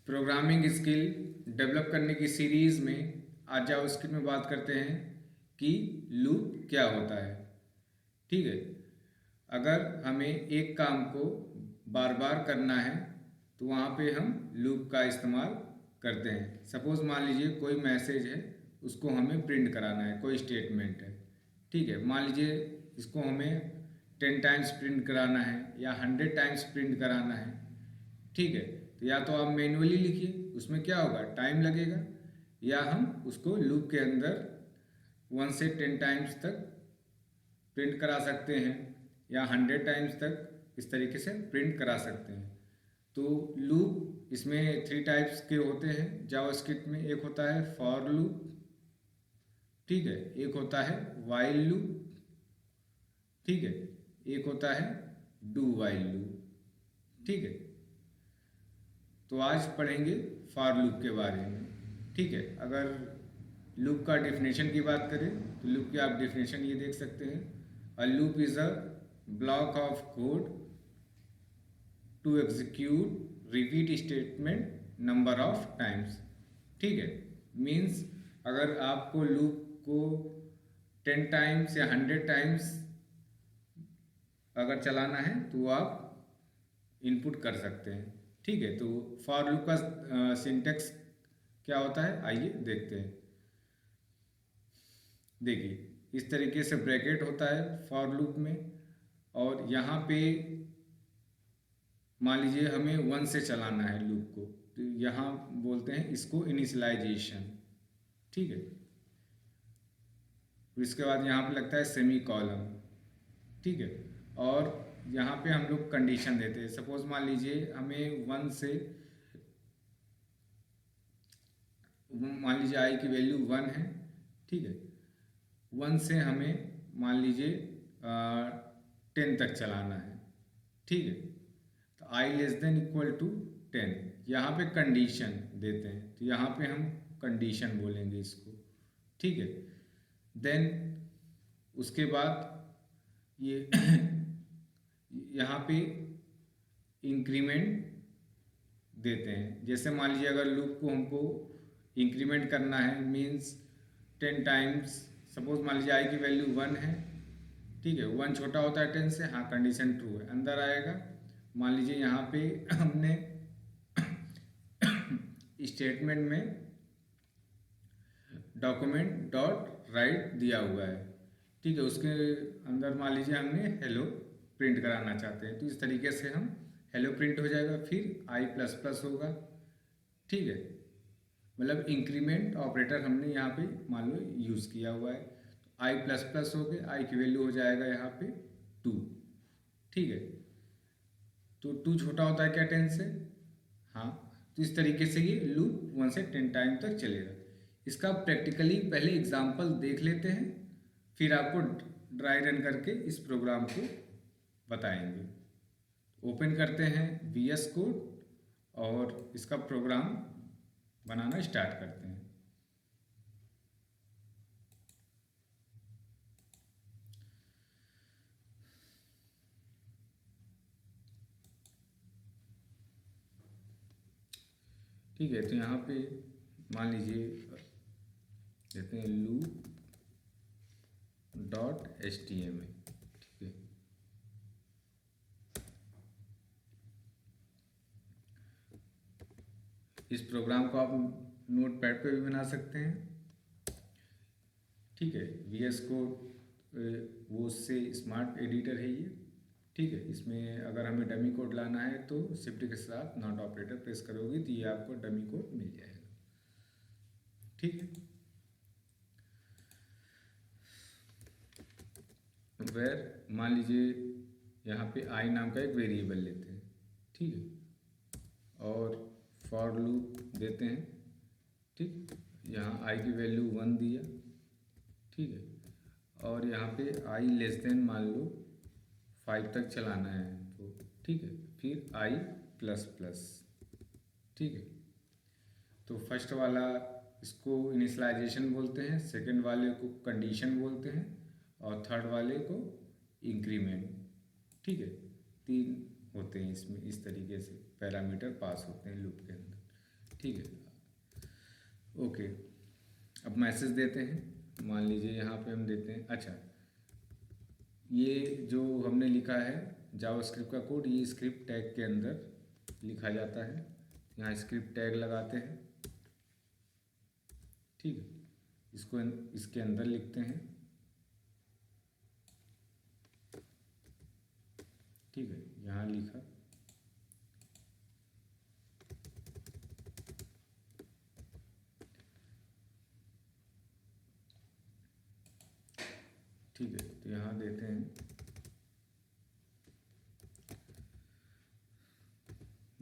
Programming skill develop करने की series में आज जावास्क्रिप्ट में बात करते हैं कि लूप क्या होता है। ठीक है, अगर हमें एक काम को बार बार करना है तो वहाँ पे हम लूप का इस्तेमाल करते हैं। सपोज़ मान लीजिए कोई मैसेज है, उसको हमें प्रिंट कराना है, कोई स्टेटमेंट है। ठीक है, मान लीजिए इसको हमें 10 टाइम्स प्रिंट कराना है या 100 टाइम्स प्रिंट कराना है। ठीक है, तो या तो आप मैनुअली लिखिए, उसमें क्या होगा, टाइम लगेगा, या हम उसको लूप के अंदर 1 से 10 टाइम्स तक प्रिंट करा सकते हैं या 100 टाइम्स तक इस तरीके से प्रिंट करा सकते हैं। तो लूप इसमें 3 टाइप्स के होते हैं जावास्क्रिप्ट में। एक होता है फॉर लूप, ठीक है, एक होता है वाइल लूप, ठीक है, एक होता है डू वाइल लूप। ठीक है, तो आज पढ़ेंगे फॉर लूप के बारे में। ठीक है, अगर लूप का डेफिनेशन की बात करें तो लूप की आप डेफिनेशन ये देख सकते हैं। A loop is a block of code to execute repeat statement number of times. ठीक है, मीन्स अगर आपको लूप को 10 टाइम्स या 100 टाइम्स अगर चलाना है तो आप इनपुट कर सकते हैं। ठीक है, तो फॉर लूप का सिंटेक्स क्या होता है, आइए देखते हैं। देखिए इस तरीके से ब्रैकेट होता है फॉर लूप में, और यहाँ पे मान लीजिए हमें 1 से चलाना है लूप को, तो यहाँ बोलते हैं इसको इनिशियलाइजेशन। ठीक है, फिर इसके बाद यहाँ पे लगता है सेमी कॉलम। ठीक है, और यहाँ पे हम लोग कंडीशन देते हैं। सपोज मान लीजिए हमें 1 से, मान लीजिए आई की वैल्यू 1 है। ठीक है, 1 से हमें मान लीजिए 10 तक चलाना है। ठीक है, तो आई लेस देन इक्वल टू 10, यहाँ पे कंडीशन देते हैं, तो यहाँ पे हम कंडीशन बोलेंगे इसको। ठीक है, देन उसके बाद ये यहाँ पे इंक्रीमेंट देते हैं। जैसे मान लीजिए अगर लूप को हमको इंक्रीमेंट करना है, मीन्स 10 टाइम्स, सपोज मान लीजिए आई की वैल्यू 1 है। ठीक है, 1 छोटा होता है 10 से, हाँ कंडीशन ट्रू है, अंदर आएगा। मान लीजिए यहाँ पे हमने स्टेटमेंट में डॉक्यूमेंट डॉट राइट दिया हुआ है। ठीक है, उसके अंदर मान लीजिए हमने हेलो प्रिंट कराना चाहते हैं, तो इस तरीके से हम हेलो प्रिंट हो जाएगा, फिर आई प्लस प्लस होगा। ठीक है, मतलब इंक्रीमेंट ऑपरेटर हमने यहाँ पे मान लो यूज़ किया हुआ है, तो आई प्लस प्लस हो गए, आई की वैल्यू हो जाएगा यहाँ पे 2। ठीक है, तो 2 छोटा होता है क्या 10 से, हाँ, तो इस तरीके से ये लूप 1 से 10 टाइम तक चलेगा। इसका प्रैक्टिकली पहले एग्जांपल देख लेते हैं, फिर आपको ड्राई रन करके इस प्रोग्राम को बताएंगे। ओपन करते हैं VS कोड और इसका प्रोग्राम बनाना स्टार्ट करते हैं। ठीक है, तो यहाँ पे मान लीजिए देते हैं लूप डॉट HTML। ठीक है, इस प्रोग्राम को आप नोटपैड पे भी बना सकते हैं। ठीक है, VS कोड वो उससे स्मार्ट एडिटर है ये। ठीक है, इसमें अगर हमें डमी कोड लाना है तो शिफ्ट के साथ नॉट ऑपरेटर प्रेस करोगे तो ये आपको डमी कोड मिल जाएगा। ठीक है, वेर मान लीजिए यहाँ पे आई नाम का एक वेरिएबल लेते हैं। ठीक है, और फॉर लूप देते हैं। ठीक, यहाँ आई की वैल्यू 1 दिया। ठीक है, और यहाँ पे आई लेस देन मान लो 5 तक चलाना है तो ठीक है, फिर आई प्लस प्लस। ठीक है, तो फर्स्ट वाला इसको इनिशलाइजेशन बोलते हैं, सेकंड वाले को कंडीशन बोलते हैं, और थर्ड वाले को इंक्रीमेंट। ठीक है, 3 होते हैं इसमें, इस तरीके से पैरामीटर पास होते हैं लूप के अंदर। ठीक है। ओके, अब मैसेज देते हैं। मान लीजिए यहाँ पे हम देते हैं, अच्छा ये जो हमने लिखा है जावास्क्रिप्ट का कोड, ये स्क्रिप्ट टैग के अंदर लिखा जाता है। यहाँ स्क्रिप्ट टैग लगाते हैं, ठीक है, इसको इसके अंदर लिखते हैं, ठीक है, यहाँ लिखा, ठीक है। तो यहाँ देते हैं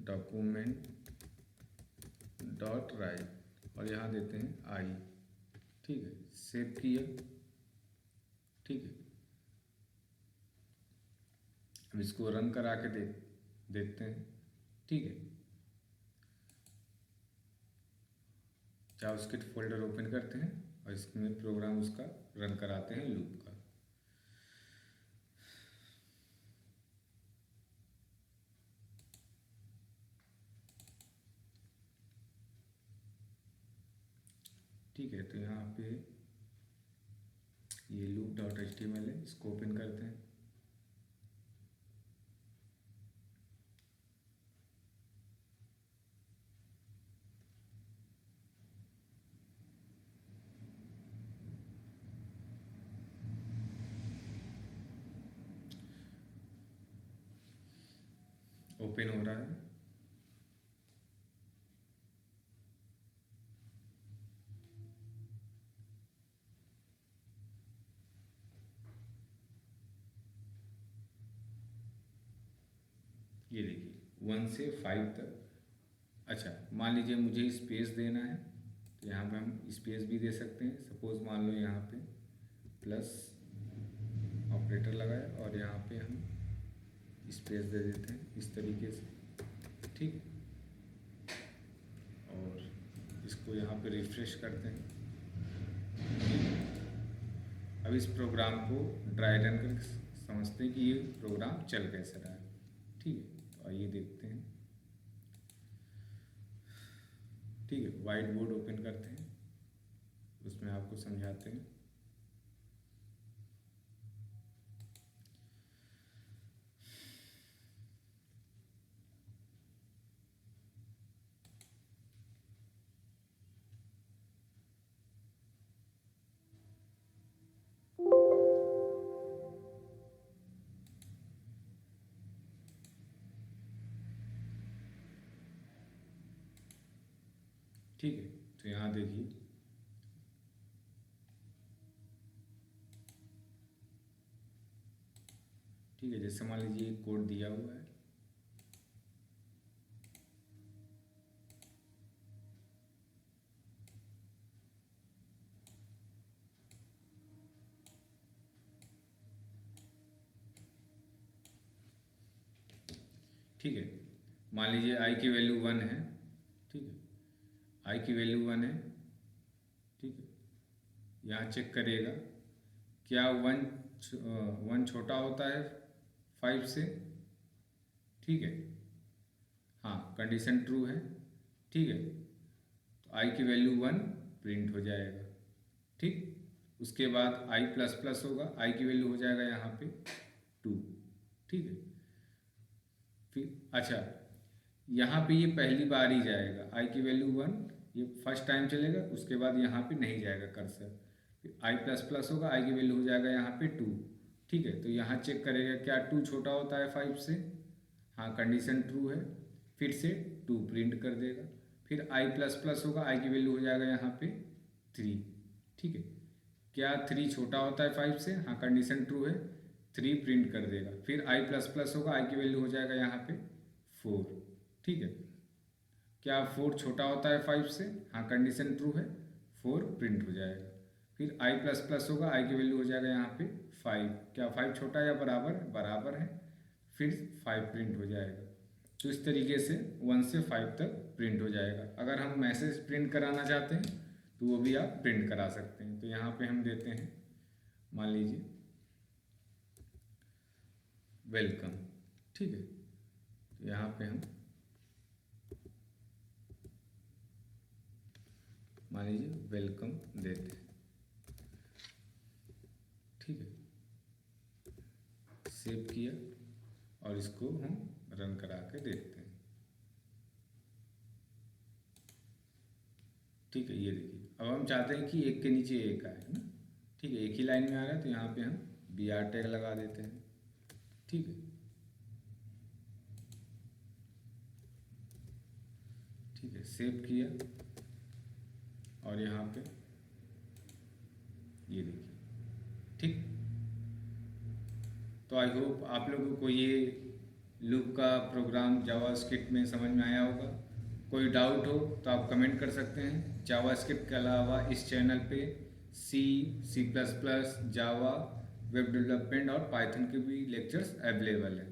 डॉक्यूमेंट डॉट राइट और यहाँ देते हैं आई, ठीक है, सेव किया, ठीक है। अब इसको रन करा के देखते हैं, ठीक है। जावास्क्रिप्ट फोल्डर ओपन करते हैं और इसमें प्रोग्राम उसका रन कराते हैं, लूप का। ठीक है, तो यहाँ पे ये loop.html है, इसको ओपन करते हैं। ओपन हो रहा है, ये देखिए 1 से 5 तक। अच्छा, मान लीजिए मुझे स्पेस देना है, तो यहाँ पे हम स्पेस भी दे सकते हैं। सपोज मान लो यहाँ पे प्लस ऑपरेटर लगाया और यहाँ पे हम स्पेस दे देते हैं इस तरीके से, ठीक। और इसको यहाँ पे रिफ्रेश करते हैं। अब इस प्रोग्राम को ड्राई रन करके समझते हैं कि ये प्रोग्राम चल कैसे रहा है, ठीक है। तो आइए देखते हैं, ठीक है। वाइट बोर्ड ओपन करते हैं, उसमें आपको समझाते हैं। ठीक है, तो यहाँ देखिए, ठीक है, जैसे मान लीजिए कोड दिया हुआ है, ठीक है। मान लीजिए आई की वैल्यू 1 है, ठीक है, आई की वैल्यू 1 है, ठीक है। यहाँ चेक करिएगा क्या 1 छोटा होता है 5 से, ठीक है। हाँ, कंडीशन ट्रू है, ठीक है। तो आई की वैल्यू 1 प्रिंट हो जाएगा, ठीक। उसके बाद आई प्लस प्लस होगा, आई की वैल्यू हो जाएगा यहाँ पे 2, ठीक है। फिर अच्छा, यहाँ पे ये पहली बार ही जाएगा, आई की वैल्यू 1, ये फर्स्ट टाइम चलेगा, उसके बाद यहाँ पे नहीं जाएगा कर्सर। फिर आई प्लस प्लस होगा, आई की वैल्यू हो जाएगा यहाँ पे 2, ठीक है। तो यहाँ चेक करेगा क्या 2 छोटा होता है 5 से, हाँ, कंडीशन ट्रू है, फिर से 2 प्रिंट कर देगा। फिर आई प्लस प्लस होगा, आई की वैल्यू हो जाएगा यहाँ पे 3, ठीक है। क्या 3 छोटा होता है 5 से, हाँ, कंडीशन ट्रू है, 3 प्रिंट कर देगा। फिर आई प्लस प्लस होगा, आई की वैल्यू हो जाएगा यहाँ पे 4, ठीक है। क्या 4 छोटा होता है 5 से, हाँ, कंडीशन ट्रू है, 4 प्रिंट हो जाएगा। फिर आई प्लस प्लस होगा, आई की वैल्यू हो जाएगा यहाँ पे 5, क्या 5 छोटा या बराबर, बराबर है, फिर 5 प्रिंट हो जाएगा। तो इस तरीके से 1 से 5 तक प्रिंट हो जाएगा। अगर हम मैसेज प्रिंट कराना चाहते हैं तो वो भी आप प्रिंट करा सकते हैं। तो यहाँ पे हम देते हैं, मान लीजिए वेलकम, ठीक है। तो यहाँ पे हम मान लीजिए वेलकम देते हैं। ठीक है, सेव किया और इसको हम रन करा के देखते हैं। ठीक है, ये देखिए अब हम चाहते हैं कि एक के नीचे एक आए ना। ठीक है, एक ही लाइन में आ रहा है तो यहाँ पे हम BR टैग लगा देते हैं। ठीक है, ठीक है, सेव किया और यहाँ पे ये देखिए। ठीक, तो आई होप आप लोगों को ये लूप का प्रोग्राम जावास्क्रिप्ट में समझ में आया होगा। कोई डाउट हो तो आप कमेंट कर सकते हैं। जावास्क्रिप्ट के अलावा इस चैनल पे C++, जावा, वेब डेवलपमेंट और पाइथन के भी लेक्चर्स अवेलेबल हैं।